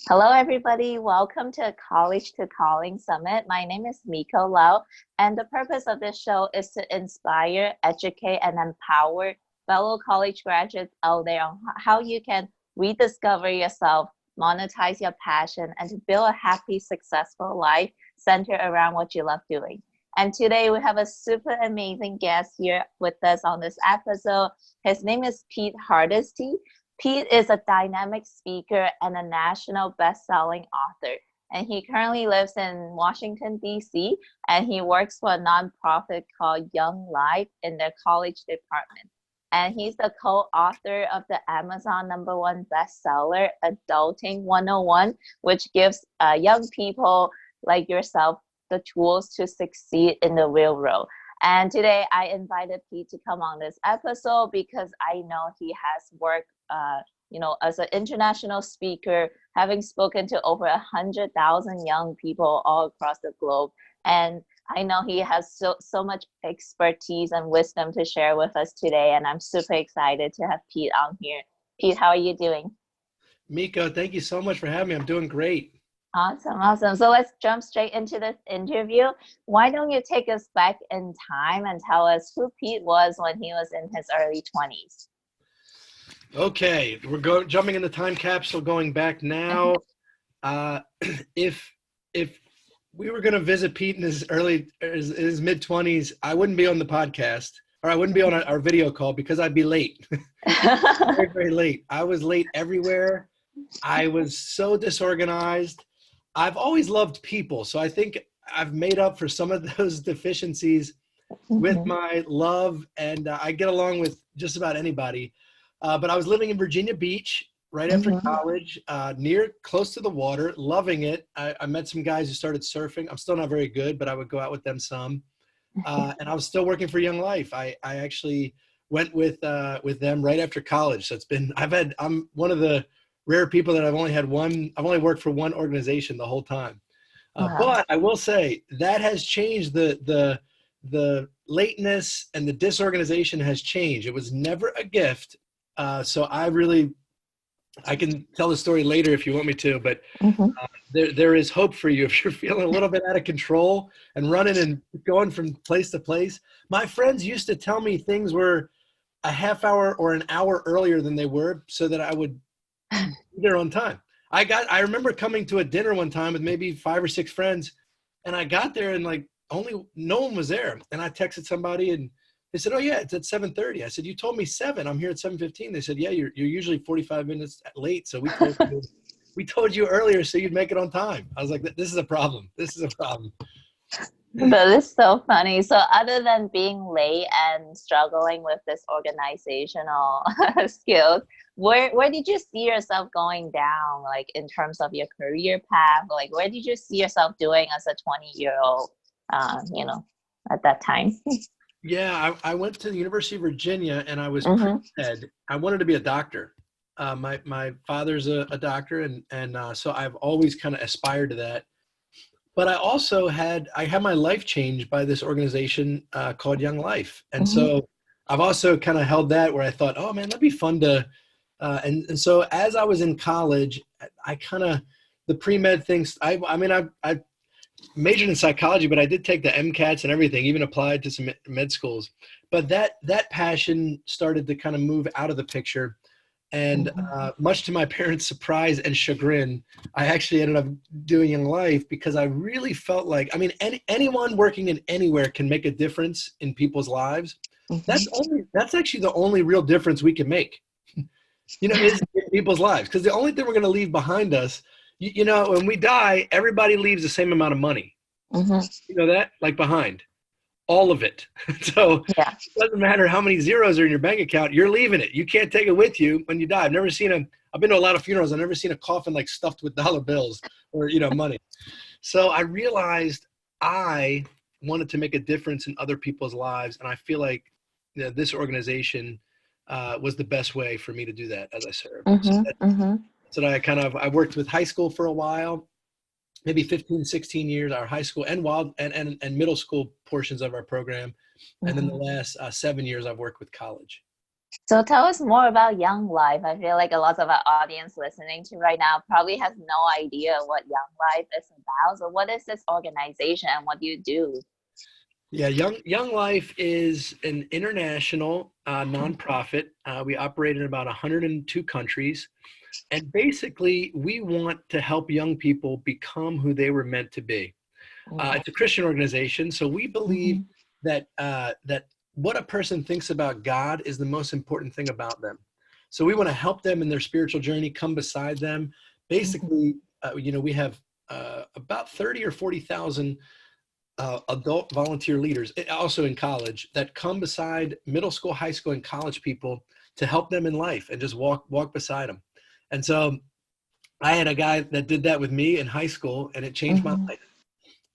Hello, everybody. Welcome to College to Calling Summit. My name is Miko Lau, and the purpose of this show is to inspire, educate, and empower fellow college graduates out there on how you can rediscover yourself, monetize your passion, and to build a happy, successful life centered around what you love doing. And today we have a super amazing guest here with us on this episode. His name is Pete Hardesty. Pete is a dynamic speaker and a national best-selling author, and he currently lives in Washington, D.C., and he works for a nonprofit called Young Life in their college department. And he's the co-author of the Amazon #1 bestseller, Adulting 101, which gives young people like yourself the tools to succeed in the real world. And today I invited Pete to come on this episode because I know he has worked, as an international speaker, having spoken to over 100,000 young people all across the globe. And I know he has so much expertise and wisdom to share with us today. And I'm super excited to have Pete on here. Pete, how are you doing? Miko, thank you so much for having me. I'm doing great. Awesome. So let's jump straight into this interview. Why don't you take us back in time and tell us who Pete was when he was in his early 20s? Okay, we're jumping in the time capsule, going back now. If we were going to visit Pete in his mid 20s, I wouldn't be on the podcast, or I wouldn't be on our video call because I'd be late. Very, very late. I was late everywhere. I was so disorganized. I've always loved people, so I think I've made up for some of those deficiencies with my love, and I get along with just about anybody. But I was living in Virginia Beach right after college, close to the water, loving it. I met some guys who started surfing. I'm still not very good, but I would go out with them some. And I was still working for Young Life. I actually went with them right after college. So I'm one of the rare people that I've only worked for one organization the whole time. Wow. But I will say that has changed. The lateness and the disorganization has changed. It was never a gift. So I can tell the story later if you want me to, but there is hope for you if you're feeling a little bit out of control and running and going from place to place. My friends used to tell me things were a half hour or an hour earlier than they were so that I would be there on time. I remember coming to a dinner one time with maybe 5 or 6 friends, and I got there and no one was there. And I texted somebody and they said, "Oh yeah, it's at 7:30." I said, "You told me 7. I'm here at 7:15." They said, "Yeah, you're usually 45 minutes late. So we told you earlier so you'd make it on time." I was like, "This is a problem. This is a problem." That is so funny. So other than being late and struggling with this organizational skills, where did you see yourself going down, like in terms of your career path? Like where did you see yourself doing as a 20-year-old, at that time? Yeah, I went to the University of Virginia and I was pre-med. I wanted to be a doctor. My father's a doctor, and so I've always kind of aspired to that. But I had my life changed by this organization called Young Life. And so I've also kind of held that where I thought, oh man, that'd be fun to, and so as I was in college, the pre-med things, I majored in psychology, but I did take the MCATs and everything, even applied to some med schools. But that passion started to kind of move out of the picture. And much to my parents' surprise and chagrin, I actually ended up doing Young Life because I really felt like, anyone working in anywhere can make a difference in people's lives. That's actually the only real difference we can make, is in people's lives. Because the only thing we're going to leave behind us, when we die, everybody leaves the same amount of money. You know that? Like behind. All of it. So Yeah. It doesn't matter how many zeros are in your bank account, you're leaving it. You can't take it with you when you die. I've been to a lot of funerals. I've never seen a coffin like stuffed with dollar bills or, money. So I realized I wanted to make a difference in other people's lives. And I feel like this organization was the best way for me to do that as I served. So I worked with high school for a while, maybe 15, 16 years, our high school and middle school portions of our program. And then the last 7 years I've worked with college. So tell us more about Young Life. I feel like a lot of our audience listening to right now probably has no idea what Young Life is about. So what is this organization and what do you do? Yeah, Young Life is an international nonprofit. We operate in about 102 countries. And basically, we want to help young people become who they were meant to be. It's a Christian organization, so we believe Mm-hmm. that what a person thinks about God is the most important thing about them. So we want to help them in their spiritual journey, come beside them. Basically, we have about 30 or 40,000 adult volunteer leaders, also in college, that come beside middle school, high school, and college people to help them in life and just walk beside them. And so I had a guy that did that with me in high school, and it changed my Mm-hmm. life.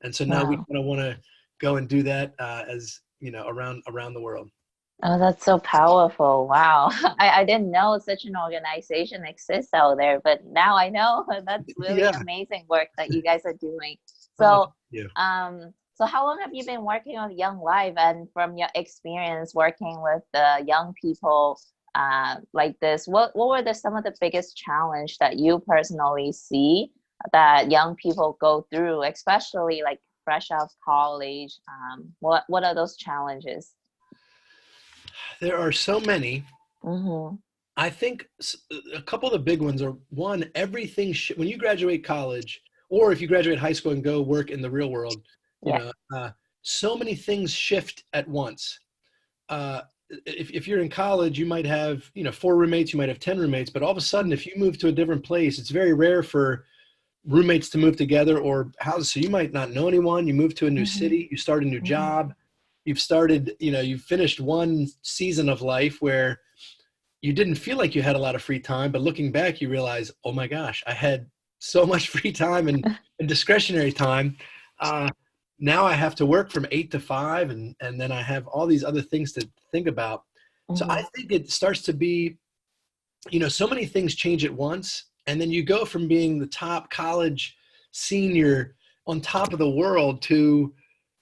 And so now we Wow. kind of want to go and do that as around the world. Oh, that's so powerful. Wow. I didn't know such an organization exists out there, but now I know. That's really Yeah. amazing work that you guys are doing. Oh, So, thank you. so how long have you been working on Young Life? And from your experience working with the young people like this, what were some of the biggest challenge that you personally see that young people go through, especially like fresh out of college? What are those challenges? There are so many. Mm-hmm. I think a couple of the big ones are, one, everything when you graduate college, or if you graduate high school and go work in the real world, you Yeah. know, so many things shift at once. Uh, if you're in college, you might have, 4 roommates, you might have 10 roommates, but all of a sudden, if you move to a different place, it's very rare for roommates to move together or houses. So you might not know anyone. You move to a new Mm-hmm. city, you start a new Mm-hmm. job. You've finished one season of life where you didn't feel like you had a lot of free time, but looking back, you realize, oh my gosh, I had so much free time and discretionary time. Uh, Now I have to work from 8 to 5, and then I have all these other things to think about. So I Mm-hmm. think it starts to be, so many things change at once, and then you go from being the top college senior on top of the world to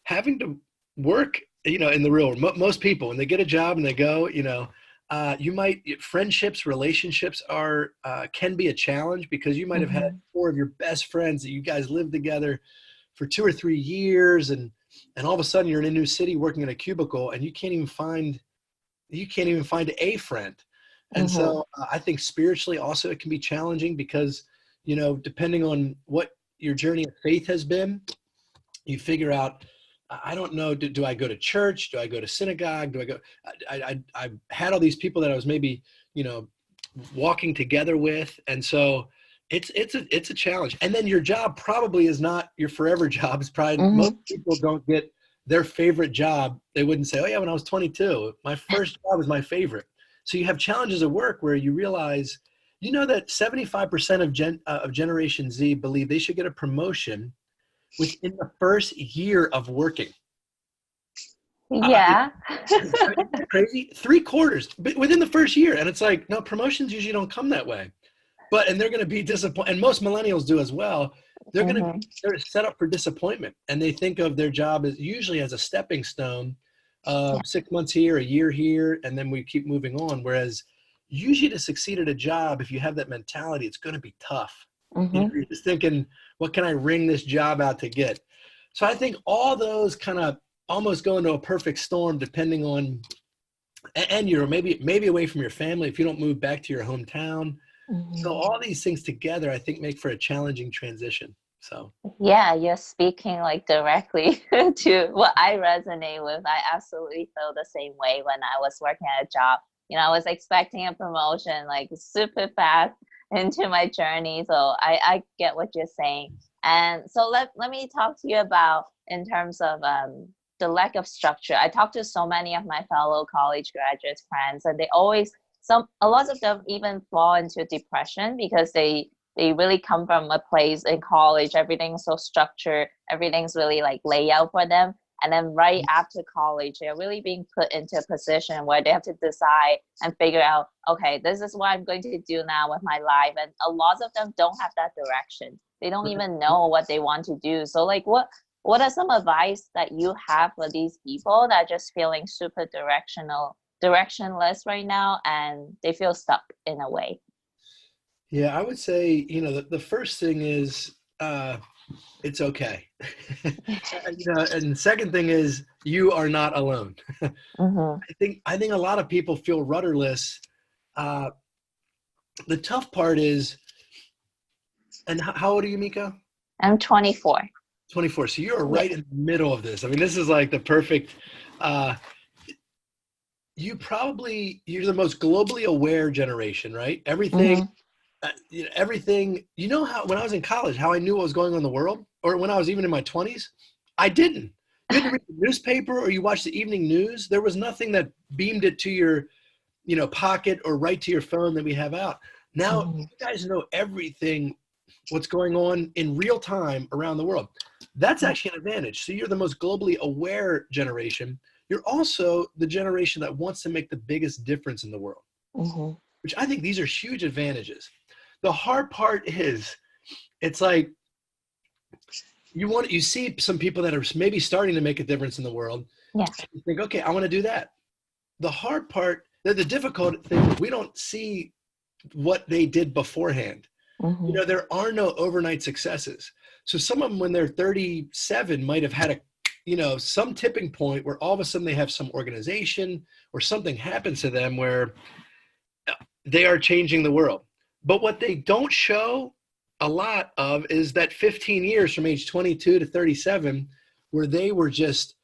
having to work, in the real world. Most people, when they get a job and they go, you might friendships, relationships are can be a challenge because you might have had Mm-hmm. four of your best friends that you guys lived together for 2 or 3 years, and all of a sudden you're in a new city working in a cubicle, and you can't even find a friend. And Mm-hmm. so I think spiritually also it can be challenging because, depending on what your journey of faith has been, you figure out, I don't know, do I go to church? Do I go to synagogue? Do I go? I had all these people that I was maybe, you know, walking together with. And so it's a challenge. And then your job probably is not your forever job. It's probably, most Mm-hmm. people don't get their favorite job. They wouldn't say, oh yeah, when I was 22, my first job was my favorite. So you have challenges at work where you realize, that 75% of Generation Z believe they should get a promotion within the first year of working. I, Yeah. isn't that crazy? 3/4, but within the first year. And it's like, no, promotions usually don't come that way. And they're going to be disappointed. And most millennials do as well. Mm-hmm. They're set up for disappointment. And they think of their job as usually as a stepping stone Yeah. of 6 months here, a year here, and then we keep moving on. Whereas usually to succeed at a job, if you have that mentality, it's going to be tough. Mm-hmm. You're just thinking, what can I wring this job out to get? So I think all those kind of almost go into a perfect storm depending on, and you're maybe away from your family if you don't move back to your hometown. So Mm-hmm. all these things together, I think, make for a challenging transition. So Yeah, you're speaking like directly to what I resonate with. I absolutely feel the same way when I was working at a job. I was expecting a promotion like super fast into my journey. So I get what you're saying. And so let me talk to you about in terms of the lack of structure. I talked to so many of my fellow college graduates friends, and they always a lot of them even fall into depression because they really come from a place in college, everything's so structured, everything's really like laid out for them. And then right after college, they're really being put into a position where they have to decide and figure out, okay, this is what I'm going to do now with my life. And a lot of them don't have that direction. They don't even know what they want to do. So like what are some advice that you have for these people that are just feeling super directionless right now, and they feel stuck in a way. Yeah, I would say, the first thing is it's okay. And the second thing is you are not alone. Mm-hmm. I think a lot of people feel rudderless. Uh, the tough part is, and how old are you, Miko? I'm 24. 24. So you're Yeah. right in the middle of this. I mean, this is like the perfect, uh, you're the most globally aware generation, right? Everything, Mm-hmm. everything, how, when I was in college, how I knew what was going on in the world, or when I was even in my 20s, I didn't. You had to read the newspaper or you watched the evening news. There was nothing that beamed it to your, pocket or right to your phone that we have out. Now, Mm-hmm. you guys know everything, what's going on in real time around the world. That's actually an advantage. So you're the most globally aware generation. You're also the generation that wants to make the biggest difference in the world, Mm-hmm. which I think these are huge advantages. The hard part is, it's like you see some people that are maybe starting to make a difference in the world. Yeah. You think, okay, I want to do that. The hard part, the difficult thing, we don't see what they did beforehand. Mm-hmm. There are no overnight successes. So some of them, when they're 37, might have had some tipping point where all of a sudden they have some organization or something happens to them where they are changing the world. But what they don't show a lot of is that 15 years from age 22 to 37, where they were just,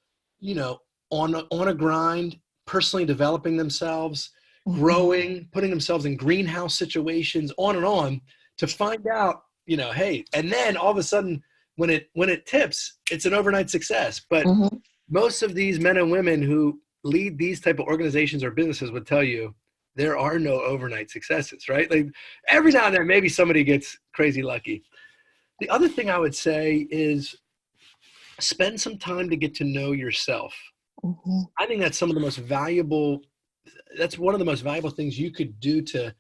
on a grind, personally developing themselves, growing, putting themselves in greenhouse situations, on, to find out, hey, and then all of a sudden when it tips, it's an overnight success. But Mm-hmm. most of these men and women who lead these type of organizations or businesses would tell you there are no overnight successes, right? Like every now and then, maybe somebody gets crazy lucky. The other thing I would say is spend some time to get to know yourself. Mm-hmm. I think that's one of the most valuable things you could do to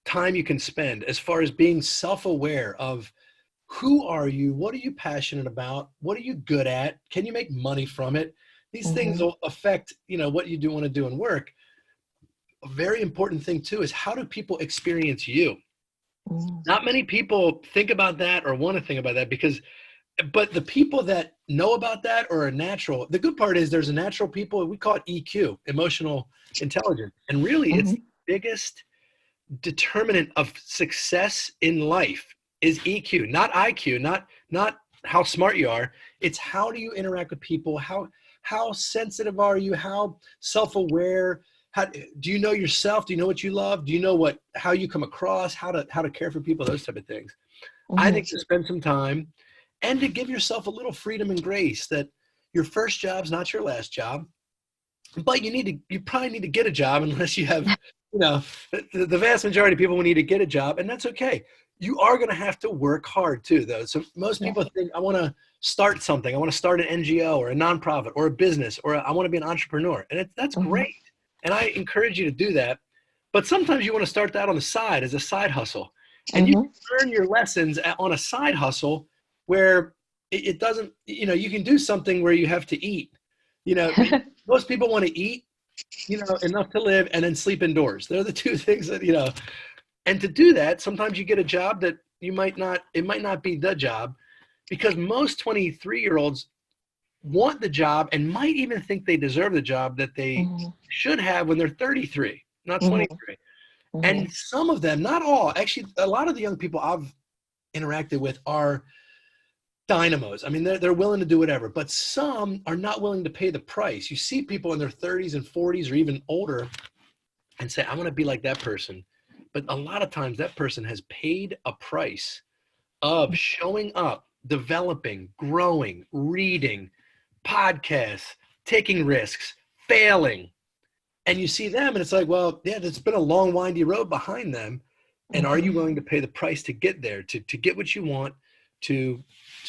time you can spend, as far as being self-aware of who are you, what are you passionate about, what are you good at, can you make money from it. These things will affect what you do want to do in work. A very important thing too is, how do people experience you? Not many people think about that or want to think about that, but the people that know about that or are natural, the good part is there's a natural people, we call it EQ, emotional intelligence. And really it's the biggest determinant of success in life is EQ, not IQ, not how smart you are. It's how do you interact with people? How sensitive are you? How self-aware? How do you know yourself? Do you know what you love? Do you know how you come across? How to care for people? Those type of things. I think to spend some time and to give yourself a little freedom and grace, that your first job's not your last job, but you probably need to get a job, unless you have, the vast majority of people will need to get a job, and that's okay. You are going to have to work hard too, though. So most people think, I want to start something. I want to start an NGO or a nonprofit or a business, or I want to be an entrepreneur. And that's great. And I encourage you to do that. But sometimes you want to start that on the side as a side hustle. And you can learn your lessons on a side hustle where it doesn't, you can do something where you have to eat. Most people want to eat, enough to live, and then sleep indoors. They're the two things that, and to do that, sometimes you get a job that it might not be the job, because most 23-year-olds want the job and might even think they deserve the job that they should have when they're 33, not 23. And some of them, not all, actually, a lot of the young people I've interacted with are dynamos. I mean, they're willing to do whatever, but some are not willing to pay the price. You see people in their 30s and 40s or even older and say, I want to be like that person. But a lot of times that person has paid a price of showing up, developing, growing, reading, podcasts, taking risks, failing. And you see them and it's like, well, yeah, there's been a long, windy road behind them. And are you willing to pay the price to get there, to get what you want, to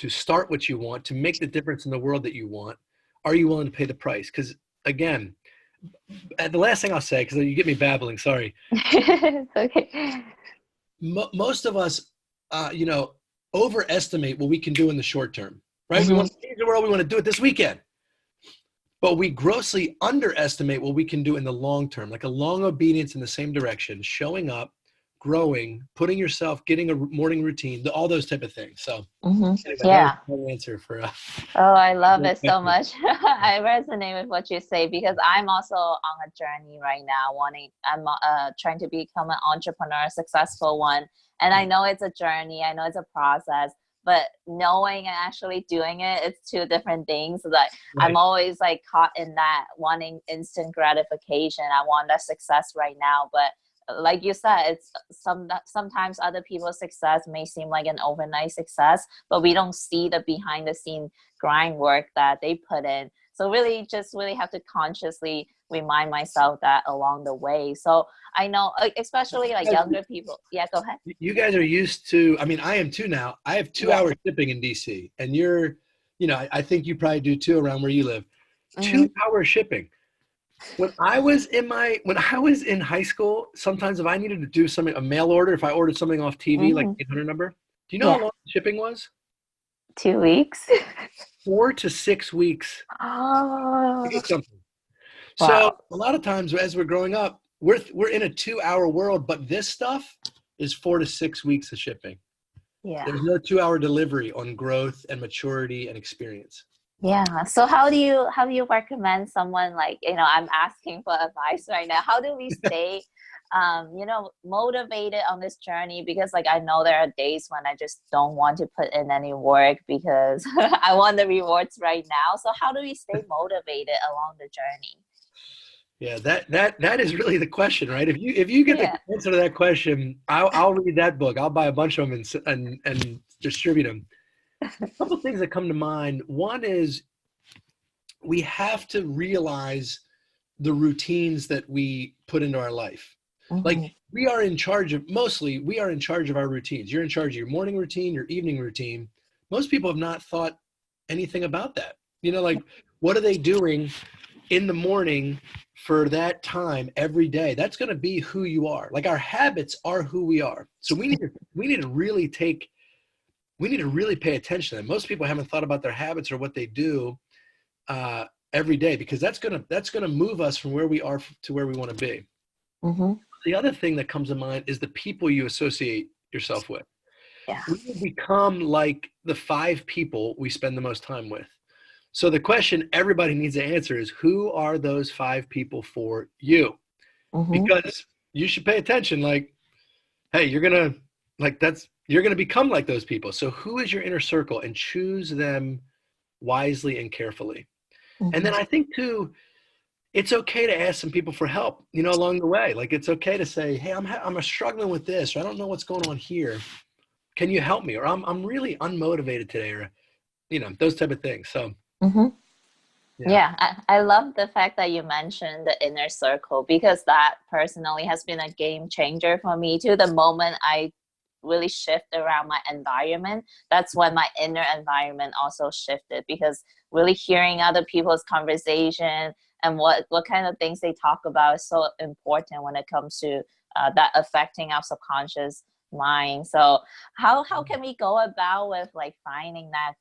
start what you want, to make the difference in the world that you want? Are you willing to pay the price? Because again, the last thing I'll say, because you get me babbling, sorry. It's okay. Most of us, overestimate what we can do in the short term, right? We want to change the world. We want to do it this weekend. but we grossly underestimate what we can do in the long term, like a long obedience in the same direction, showing up, growing, putting yourself, getting a morning routine, all those type of things. So anyway, Yeah. that was my answer for Oh, I love it so much. I resonate with what you say because I'm also on a journey right now. I'm trying to become an entrepreneur, a successful one. And I know it's a journey. I know it's a process, but knowing and actually doing it, it's two different things. Like I'm always like caught in that wanting instant gratification. I want that success right now, but like you said, it's sometimes other people's success may seem like an overnight success, but we don't see the behind the scene grind work that they put in. So really just really have to consciously remind myself that along the way. So I know, especially like younger people. Yeah, go ahead. You guys are used to, I mean, I am too now. I have 2-hour shipping in DC, and you're, I think you probably do too around where you live. 2-hour shipping. When I was in high school, sometimes if I needed to do something, a mail order, if I ordered something off TV, like 800 number, do you know how long shipping was? 2 weeks. 4 to 6 weeks. Oh. To get something. Wow. So a lot of times as we're growing up, we're in a 2-hour world, but this stuff is 4 to 6 weeks of shipping. Yeah. There's no 2-hour delivery on growth and maturity and experience. Yeah. So how do you recommend someone like, I'm asking for advice right now. How do we stay, motivated on this journey? Because like, I know there are days when I just don't want to put in any work because I want the rewards right now. So how do we stay motivated along the journey? Yeah, that is really the question, right? If you get the answer to that question, I'll read that book. I'll buy a bunch of them and distribute them. A couple of things that come to mind. One is we have to realize the routines that we put into our life. Like we are in charge of our routines. You're in charge of your morning routine, your evening routine. Most people have not thought anything about that. Like what are they doing in the morning for that time every day? That's going to be who you are. Like our habits are who we are. So we need to really pay attention to them. Most people haven't thought about their habits or what they do every day, because that's gonna move us from where we are to where we want to be. The other thing that comes to mind is the people you associate yourself with. Yeah. We become like the 5 people we spend the most time with. So the question everybody needs to answer is, who are those 5 people for you? Because you should pay attention. Like, hey, you're gonna become like those people. So who is your inner circle, and choose them wisely and carefully. And then I think too, it's okay to ask some people for help, along the way. Like it's okay to say, hey, I'm struggling with this, or I don't know what's going on here. Can you help me? Or I'm really unmotivated today, or, those type of things. So. I love the fact that you mentioned the inner circle, because that personally has been a game changer for me too. The moment I really shift around my environment, that's when my inner environment also shifted, because really hearing other people's conversation and what kind of things they talk about is so important when it comes to that affecting our subconscious mind. So how can we go about with like finding that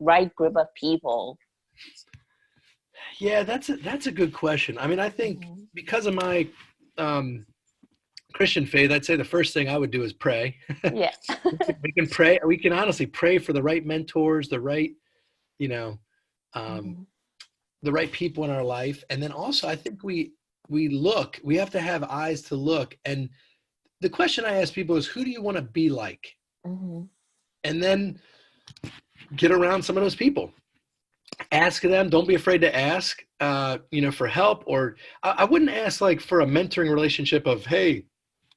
right group of people? Yeah, that's a good question. I mean, I think because of my Christian faith, I'd say the first thing I would do is pray. Yeah. We can pray. We can honestly pray for the right mentors, the right, the right people in our life. And then also I think we have to have eyes to look. And the question I ask people is, who do you want to be like? And then get around some of those people. Ask them. Don't be afraid to ask, for help. Or I wouldn't ask like for a mentoring relationship of, hey,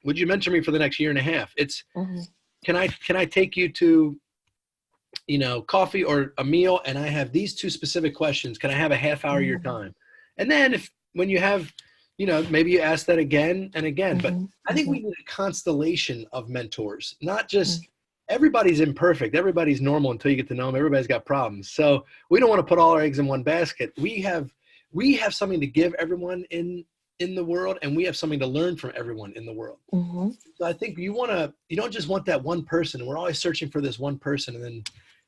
would you mentor me for the next year and a half? It's, can I take you to, coffee or a meal, and I have these 2 specific questions. Can I have a half hour of your time? And then when you have, maybe you ask that again and again. But I think we need a constellation of mentors, not just everybody's imperfect. Everybody's normal until you get to know them. Everybody's got problems. So we don't want to put all our eggs in one basket. We have something to give everyone in the world, and we have something to learn from everyone in the world. So I think you don't just want that one person. We're always searching for this one person, and then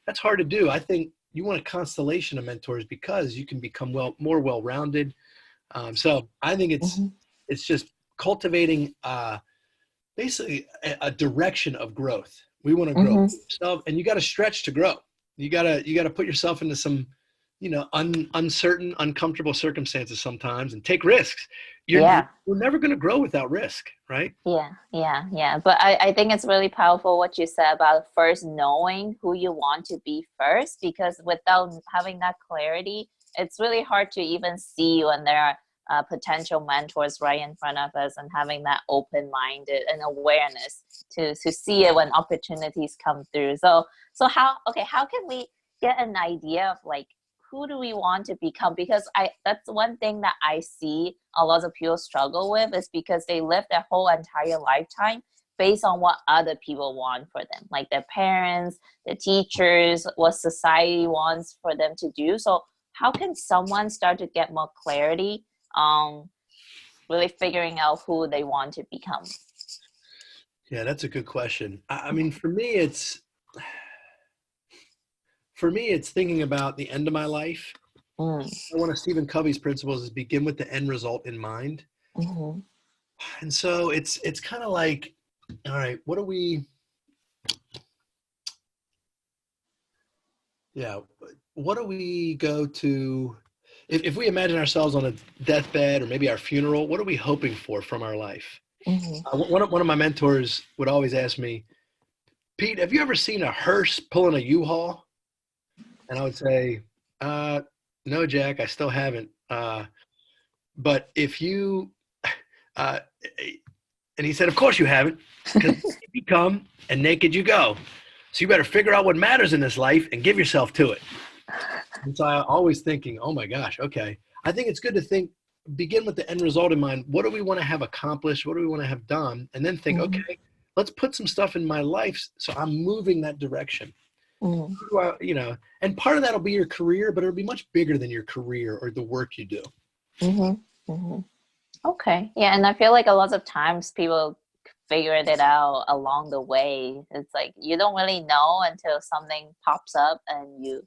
that's hard to do. I think want a constellation of mentors because you can become more well-rounded. So I think it's just cultivating basically a direction of growth. We want to grow yourself, and you got to stretch to grow. You got to put yourself into some, uncertain, uncomfortable circumstances sometimes, and take risks. You're never going to grow without risk, right? Yeah. But I think it's really powerful what you said about first knowing who you want to be first, because without having that clarity, it's really hard to even see when there are potential mentors right in front of us, and having that open-minded and awareness to see it when opportunities come through. So how can we get an idea of like, who do we want to become? Because that's one thing that I see a lot of people struggle with, is because they live their whole entire lifetime based on what other people want for them, like their parents, their teachers, what society wants for them to do. So how can someone start to get more clarity on really figuring out who they want to become? Yeah, that's a good question. I mean, for me, it's thinking about the end of my life. One of Stephen Covey's principles is begin with the end result in mind. And so it's kind of like, all right, what do we go to, if we imagine ourselves on a deathbed or maybe our funeral, what are we hoping for from our life? One of my mentors would always ask me, Pete, have you ever seen a hearse pulling a U-Haul? And I would say, no, Jack, I still haven't. But if you, and he said, of course you haven't, because you come and naked you go. So you better figure out what matters in this life and give yourself to it. And so I'm always thinking, oh my gosh, okay. I think it's good to begin with the end result in mind. What do we want to have accomplished? What do we want to have done? And then think, okay, let's put some stuff in my life so I'm moving that direction. And part of that will be your career, but it'll be much bigger than your career or the work you do. Okay. Yeah. And I feel like a lot of times people figured it out along the way. It's like you don't really know until something pops up and you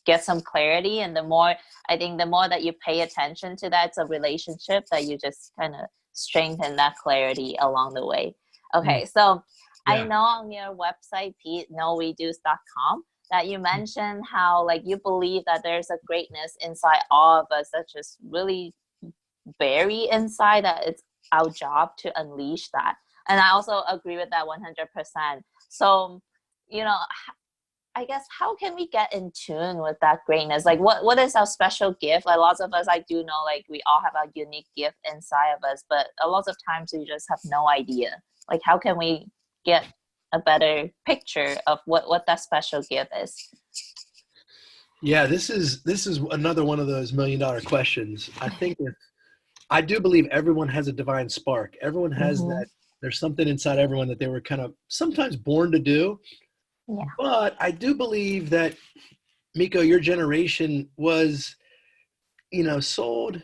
get some clarity. And the more that you pay attention to that, it's a relationship that you just kind of strengthen that clarity along the way. Okay. So I know on your website, PeteKnowWeDo.com, that you mentioned how like you believe that there's a greatness inside all of us that's just really buried inside, that it's our job to unleash that. And I also agree with that 100%. So, I guess how can we get in tune with that greatness? Like what is our special gift? Like lots of us, I do know like we all have a unique gift inside of us, but a lot of times we just have no idea. Like how can we get a better picture of what that special gift is? Yeah, this is another one of those $1 million questions. I do believe everyone has a divine spark. Everyone has that. There's something inside everyone that they were kind of sometimes born to do. Yeah. But I do believe that, Miko, your generation was sold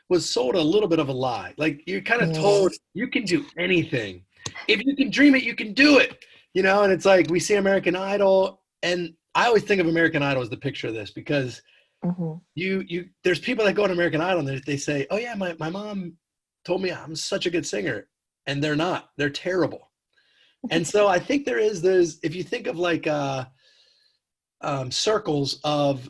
a little bit of a lie. Like you're kind of told you can do anything. If you can dream it, you can do it, and it's like we see American Idol, and I always think of American Idol as the picture of this, because there's people that go on American Idol and they say, oh yeah, my mom told me I'm such a good singer, and they're not. They're terrible. And so I think there's if you think of like circles of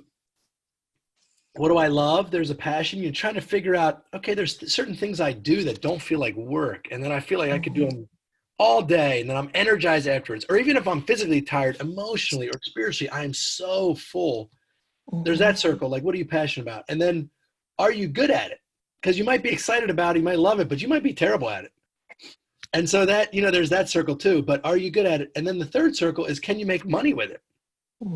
what do I love, there's a passion. You're trying to figure out, okay, there's certain things I do that don't feel like work, and then I feel like I could do them all day, and then I'm energized afterwards. Or even if I'm physically tired, emotionally or spiritually, I am so full. There's that circle. Like, what are you passionate about? And then, are you good at it? Because you might be excited about it, you might love it, but you might be terrible at it. And so that, there's that circle too. But are you good at it? And then the third circle is, can you make money with it?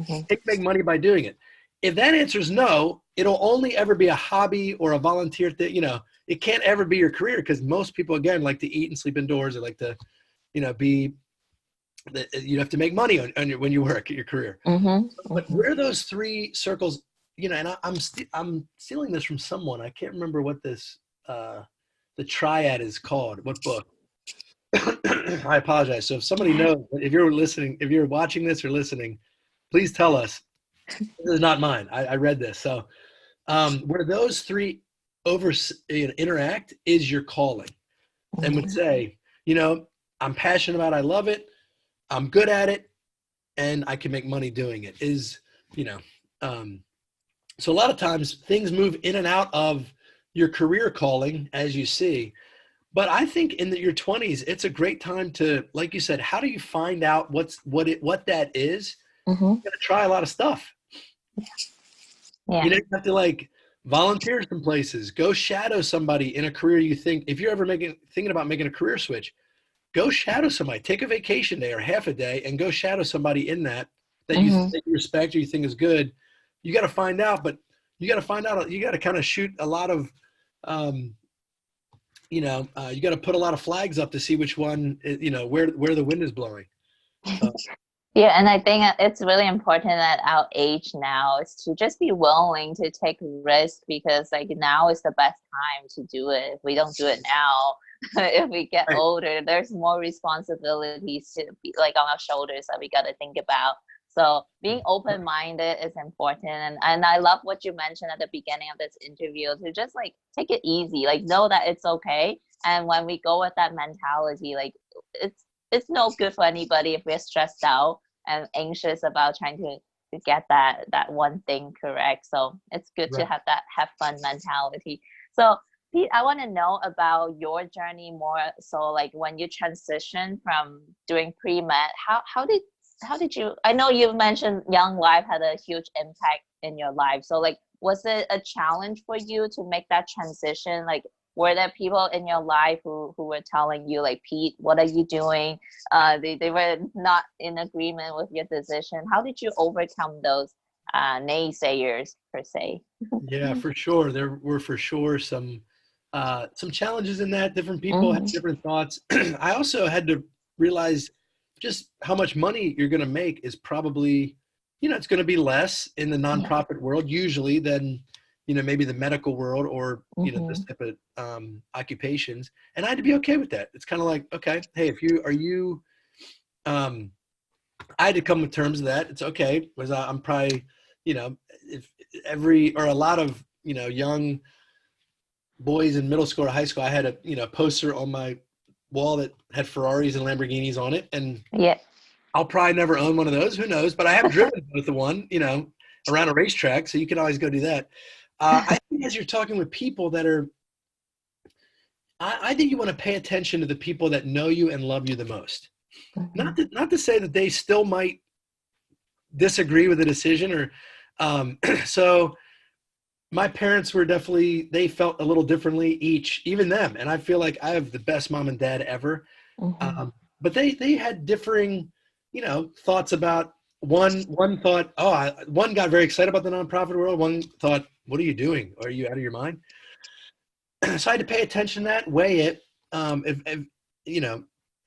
Can you make money by doing it? If that answer is no, it'll only ever be a hobby or a volunteer thing. It can't ever be your career, because most people, again, like to eat and sleep indoors. They like to, you have to make money when you work at your career. But where those three circles, and I'm stealing this from someone. I can't remember what this, the triad is called. What book? I apologize. So if somebody knows, if you're watching this or listening, please tell us. This is not mine. I read this. So where those three interact is your calling, and would say, I'm passionate about it, I love it, I'm good at it, and I can make money doing it is, so a lot of times things move in and out of your career calling, as you see. But I think in your 20s, it's a great time to, like you said, how do you find out what that is? Mm-hmm. You're gonna try a lot of stuff. Yeah. You have to like volunteer some places, go shadow somebody in a career you think, if you're ever thinking about making a career switch, go shadow somebody, take a vacation day or half a day and go shadow somebody in that you respect or you think is good. You got to find out, but you got to kind of shoot a lot of, you got to put a lot of flags up to see which one, where the wind is blowing. Yeah, and I think it's really important at our age now is to just be willing to take risk, because like now is the best time to do it. If we don't do it now, if we get older, there's more responsibilities to be like on our shoulders that we got to think about. So being open-minded is important. And I love what you mentioned at the beginning of this interview, to just like take it easy, like know that it's okay. And when we go with that mentality, like it's no good for anybody if we're stressed out and anxious about trying to get that one thing correct. So it's good to have that have fun mentality. So Pete, I want to know about your journey more. So like when you transitioned from doing pre-med, how did you, I know you mentioned Young Life had a huge impact in your life. So like, was it a challenge for you to make that transition? Like, were there people in your life who were telling you like, Pete, what are you doing? They were not in agreement with your decision. How did you overcome those naysayers per se? Yeah, for sure. There were for sure some challenges in that. Different people had different thoughts. I also had to realize just how much money you're going to make is probably, it's going to be less in the nonprofit world usually than, maybe the medical world or, this type of occupations. And I had to be okay with that. It's kind of like, okay, hey, I had to come with terms of that. It's okay. Because I'm probably, if a lot of, young boys in middle school or high school, I had a poster on my wall that had Ferraris and Lamborghinis on it. And I'll probably never own one of those. Who knows? But I have driven both of one, around a racetrack. So you can always go do that. I think as you're talking with people that are, I think you want to pay attention to the people that know you and love you the most. Not to say that they still might disagree with the decision or, so my parents were definitely, they felt a little differently even them. And I feel like I have the best mom and dad ever. But they had differing, thoughts about one thought, one got very excited about the nonprofit world. One thought, what are you doing? Are you out of your mind? So I had to pay attention to that, weigh it. If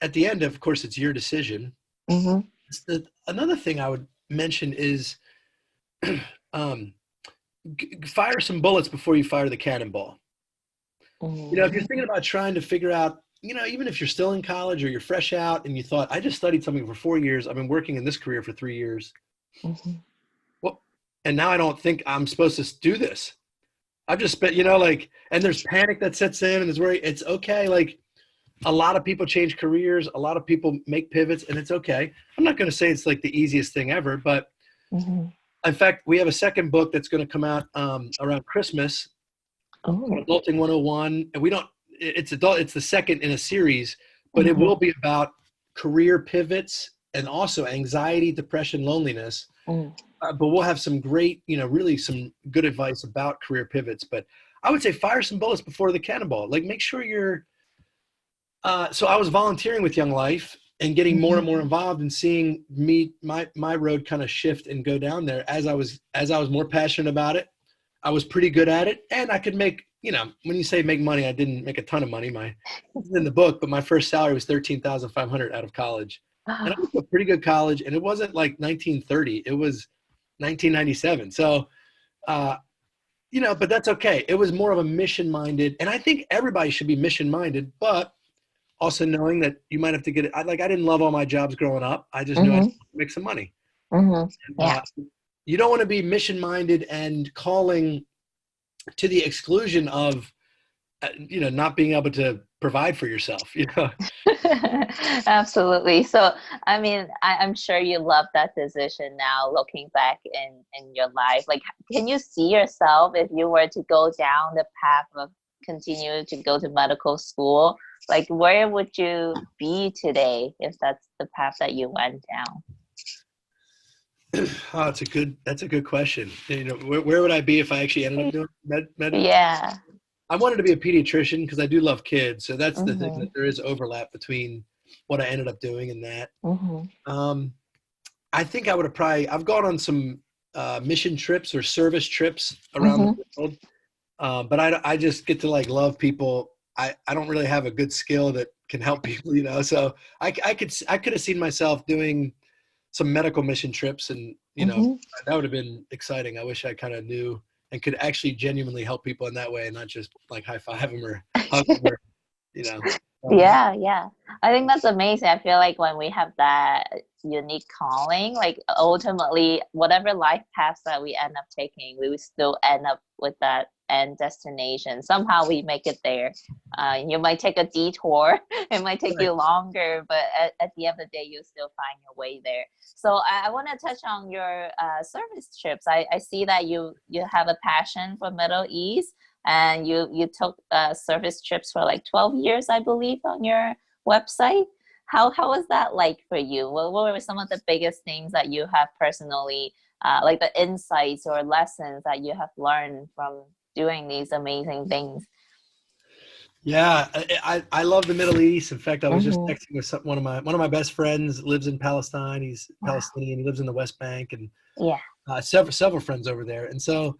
at the end, of course, it's your decision. Another thing I would mention is fire some bullets before you fire the cannonball. If you're thinking about trying to figure out, even if you're still in college or you're fresh out and you thought, I just studied something for 4 years, I've been working in this career for 3 years. Well, and now I don't think I'm supposed to do this. I've just spent, and there's panic that sets in and there's worry. It's okay. Like a lot of people change careers. A lot of people make pivots and it's okay. I'm not going to say it's like the easiest thing ever, but in fact, we have a second book that's going to come out around Christmas, Adulting 101. And it's the second in a series, but it will be about career pivots and also anxiety, depression, loneliness. But we'll have some great, really some good advice about career pivots. But I would say fire some bullets before the cannonball. Like make sure you're, so I was volunteering with Young Life and getting more and more involved and seeing my road kind of shift and go down there as I was more passionate about it. I was pretty good at it and I could make, when you say make money, I didn't make a ton of money. It's in the book, but my first salary was $13,500 out of college. And I went to a pretty good college and it wasn't like 1930, it was 1997. So, but that's okay. It was more of a mission minded, and I think everybody should be mission minded, but also knowing that you might have to get it. I didn't love all my jobs growing up. I just knew I had to make some money. you don't want to be mission minded and calling to the exclusion of, not being able to provide for yourself, Absolutely. So, I mean, I'm sure you love that decision now, looking back in your life. Like, can you see yourself if you were to go down the path of continue to go to medical school? Like, where would you be today if that's the path that you went down? Oh, that's a good question. Where would I be if I actually ended up doing med? Yeah. I wanted to be a pediatrician because I do love kids. So that's the thing, Mm-hmm. that there is overlap between what I ended up doing and that. Mm-hmm. I think I would have I've gone on some mission trips or service trips around Mm-hmm. the world. But I just get to like love people. I don't really have a good skill that can help people, so I could have seen myself doing some medical mission trips, and, Mm-hmm. that would have been exciting. I wish I kind of knew and could actually genuinely help people in that way and not just like high five them or hug them or, you know. Yeah, yeah. I think that's amazing. I feel like when we have that unique calling, like ultimately, whatever life paths that we end up taking, we will still end up with that end destination. Somehow we make it there. You might take a detour, it might take Right. you longer, but at the end of the day, you still find your way there. So I want to touch on your service trips. I see that you have a passion for Middle East, and you took service trips for like 12 years, I believe, on your website. How was that like for you? What were some of the biggest things that you have personally, like the insights or lessons that you have learned from doing these amazing things? Yeah, I love the Middle East. In fact, I was just Mm-hmm. texting with one of my best friends lives in Palestine. He's Wow. Palestinian. He lives in the West Bank, and Yeah. several friends over there. And so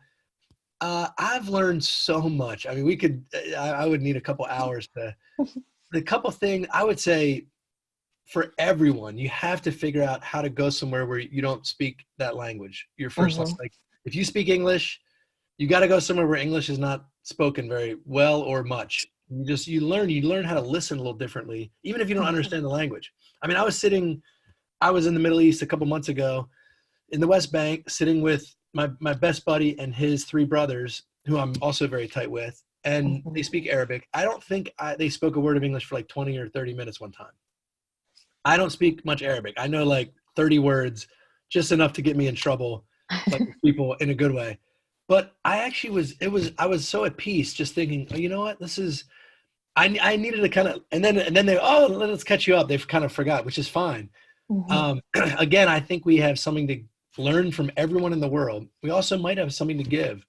I've learned so much. I mean, I would need a couple hours to. The couple things I would say for everyone, you have to figure out how to go somewhere where you don't speak that language. Your first Mm-hmm. language. Like if you speak English, you got to go somewhere where English is not spoken very well or much. You learn how to listen a little differently, even if you don't Mm-hmm. understand the language. I mean, I was in the Middle East a couple months ago in the West Bank, sitting with my best buddy and his three brothers, who I'm also very tight with, and Mm-hmm. they speak Arabic. I don't think they spoke a word of English for like 20 or 30 minutes one time. I don't speak much Arabic. I know like 30 words, just enough to get me in trouble, like with people in a good way. But I was so at peace just thinking, oh, you know what, I needed to kind of, and then they, oh, let's catch you up. They've kind of forgot, which is fine. Mm-hmm. Again, I think we have something to learn from everyone in the world. We also might have something to give.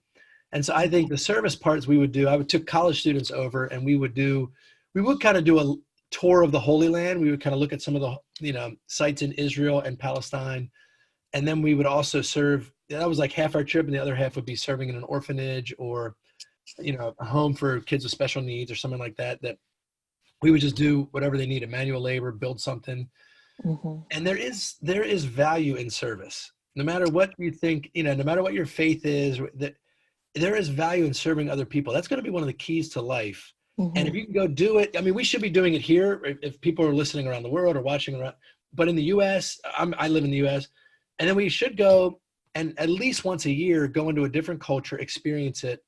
And so I think the service parts we would do, I would took college students over and we would kind of do a tour of the Holy Land. We would kind of look at some of the, sites in Israel and Palestine. And then we would also serve, that was like half our trip. And the other half would be serving in an orphanage or, a home for kids with special needs or something like that, that we would just do whatever they needed, manual labor, build something. Mm-hmm. And there is value in service. No matter what you think, no matter what your faith is, that there is value in serving other people. That's going to be one of the keys to life. And if Mm-hmm. you can go do it, I mean, we should be doing it here if people are listening around the world or watching around. But in the U.S., I live in the U.S., and then we should go and at least once a year go into a different culture, experience it.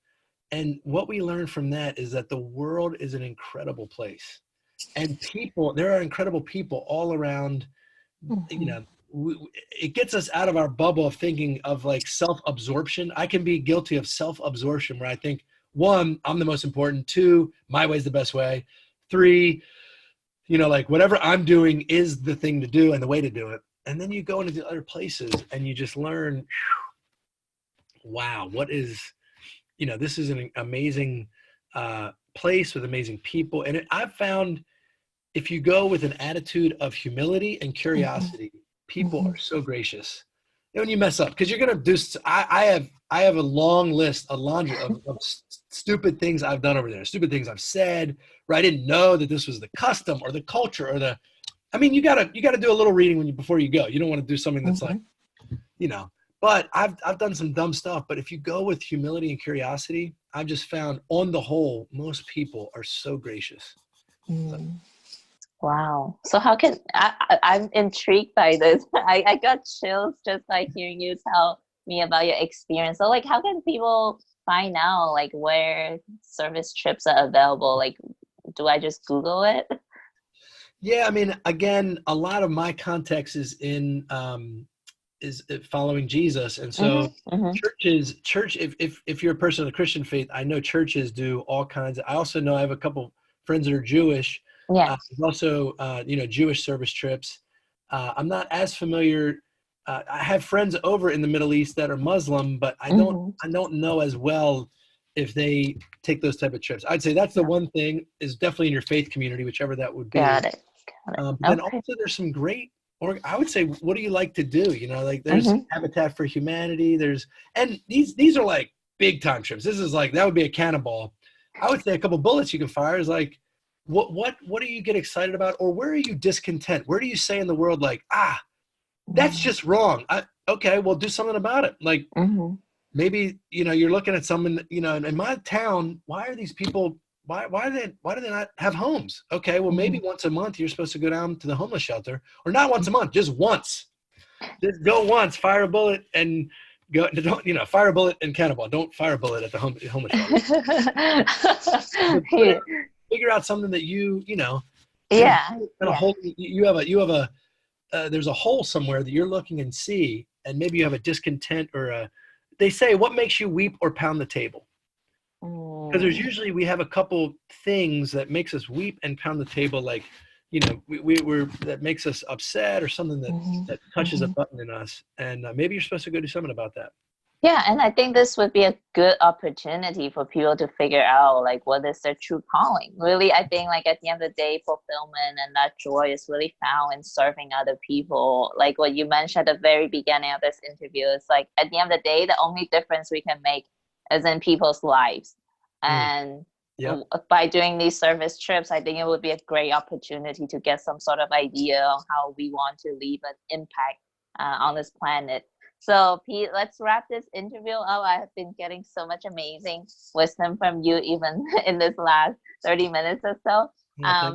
And what we learn from that is that the world is an incredible place, and there are incredible people all around. you Mm-hmm. know it gets us out of our bubble of thinking of like self-absorption. I can be guilty of self-absorption where I think, one, I'm the most important. Two, my way's the best way. Three, like whatever I'm doing is the thing to do and the way to do it. And then you go into the other places and you just learn, wow, this is an amazing place with amazing people. And I've found if you go with an attitude of humility and curiosity, people Mm-hmm. are so gracious. When you mess up, because you're gonna do. I have a long list, a laundry of stupid things I've done over there, stupid things I've said, where I didn't know that this was the custom or the culture or the. I mean, you gotta do a little reading before you go. You don't want to do something that's like, Mm-hmm. you know. But I've done some dumb stuff. But if you go with humility and curiosity, I've just found on the whole, most people are so gracious. So. Mm. Wow. So how I'm intrigued by this. I got chills just like hearing you tell me about your experience. So like, how can people find out like where service trips are available? Like, do I just Google it? Yeah, I mean, again, a lot of my context is in is following Jesus, and so church. If you're a person of the Christian faith, I know churches do all kinds of. I also know I have a couple friends that are Jewish. Yeah. There's also Jewish service trips. I'm not as familiar. I have friends over in the Middle East that are Muslim, but I don't know as well if they take those type of trips. I'd say that's the one thing is definitely in your faith community, whichever that would be. Got it. But then also there's some great, or I would say, what do you like to do? Like there's Habitat for Humanity. And these are like big time trips. This is like, that would be a cannonball. I would say a couple bullets you can fire is like, what do you get excited about? Or where are you discontent? Where do you say in the world, like, that's just wrong. Okay, well, do something about it. Like maybe, you're looking at someone, in my town, why are these people, why do they not have homes? Okay, well, maybe once a month you're supposed to go down to the homeless shelter, or not once a month, just once. Just go once, fire a bullet, and go. Don't fire a bullet and cannonball. Don't fire a bullet at the homeless shelter. Figure out something that you there's a hole somewhere that you're looking and see, and maybe you have a discontent or they say, what makes you weep or pound the table? Because there's usually, we have a couple things that makes us weep and pound the table, like, we're that makes us upset, or something that touches a button in us. And maybe you're supposed to go do something about that. Yeah, and I think this would be a good opportunity for people to figure out like what is their true calling. Really, I think like at the end of the day, fulfillment and that joy is really found in serving other people. Like what you mentioned at the very beginning of this interview, it's like at the end of the day, the only difference we can make is in people's lives. And by doing these service trips, I think it would be a great opportunity to get some sort of idea on how we want to leave an impact on this planet. So Pete, let's wrap this interview up. I have been getting so much amazing wisdom from you, even in this last 30 minutes or so. I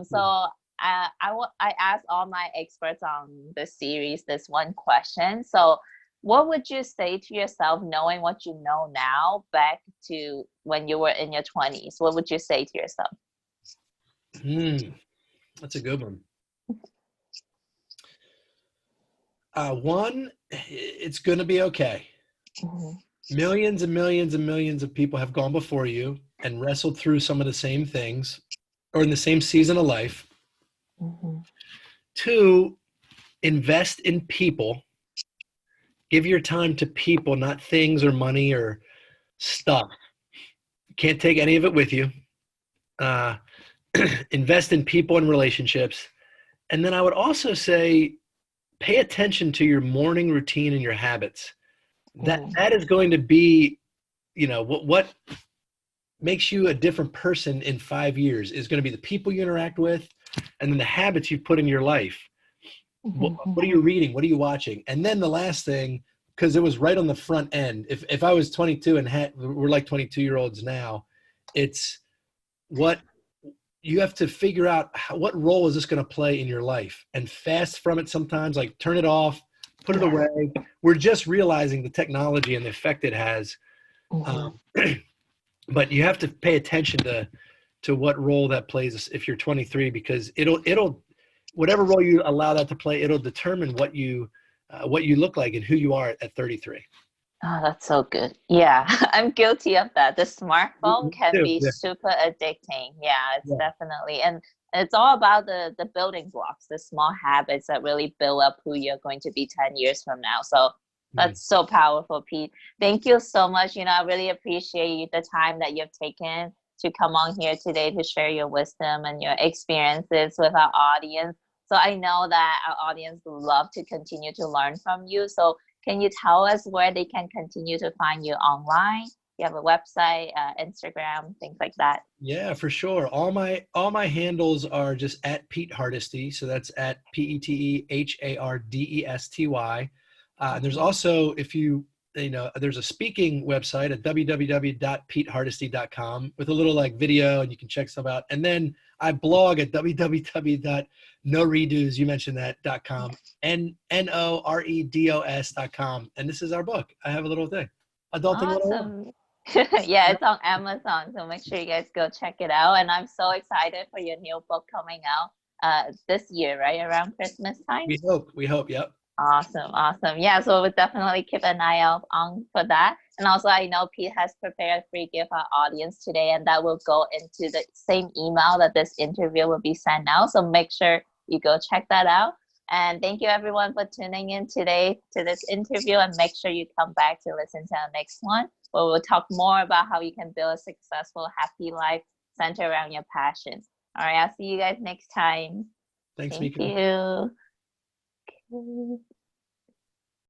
asked all my experts on this series this one question. So what would you say to yourself, knowing what you know now, back to when you were in your 20s? What would you say to yourself? That's a good one. One, it's going to be okay. Millions and millions and millions of people have gone before you and wrestled through some of the same things, or in the same season of life. Two, invest in people. Give your time to people, not things or money or stuff. You can't take any of it with you. Invest in people and relationships. And then I would also say, pay attention to your morning routine and your habits. That is going to be, what makes you a different person in 5 years is going to be the people you interact with, and then the habits you put in your life. What are you reading? What are you watching? And then the last thing, because it was right on the front end. If I was 22 and we're like 22-year-olds now, it's what you have to figure out, what role is this going to play in your life, and fast from it sometimes, like turn it off, put it away. We're just realizing the technology and the effect it has. But you have to pay attention to what role that plays if you're 23, because it'll whatever role you allow that to play, it'll determine what you look like and who you are at 33. Oh, that's so good. Yeah, I'm guilty of that. The smartphone can be super addicting. Yeah, it's definitely. And it's all about the building blocks, the small habits that really build up who you're going to be 10 years from now. So that's so powerful, Pete. Thank you so much. I really appreciate the time that you've taken to come on here today to share your wisdom and your experiences with our audience. So I know that our audience would love to continue to learn from you. So can you tell us where they can continue to find you online? You have a website, Instagram, things like that. Yeah, for sure. All my handles are just at Pete Hardesty. So that's at PeteHardesty. There's also, if you there's a speaking website at www.petehardesty.com with a little like video, and you can check stuff out. And then I blog at www.noredos, you mentioned that.com, NOREDOS.com. And this is our book. I have a little thing. Adulting 101. Awesome. Yeah, it's on Amazon, so make sure you guys go check it out. And I'm so excited for your new book coming out this year, right? Around Christmas time? We hope, yep. Awesome. Yeah, so we'll definitely keep an eye out on for that. And also, I know Pete has prepared a free gift for our audience today, and that will go into the same email that this interview will be sent out. So make sure you go check that out. And thank you everyone for tuning in today to this interview, and make sure you come back to listen to the next one, where we'll talk more about how you can build a successful, happy life centered around your passion. All right, I'll see you guys next time. Thanks, Thank Mika. you. Okay.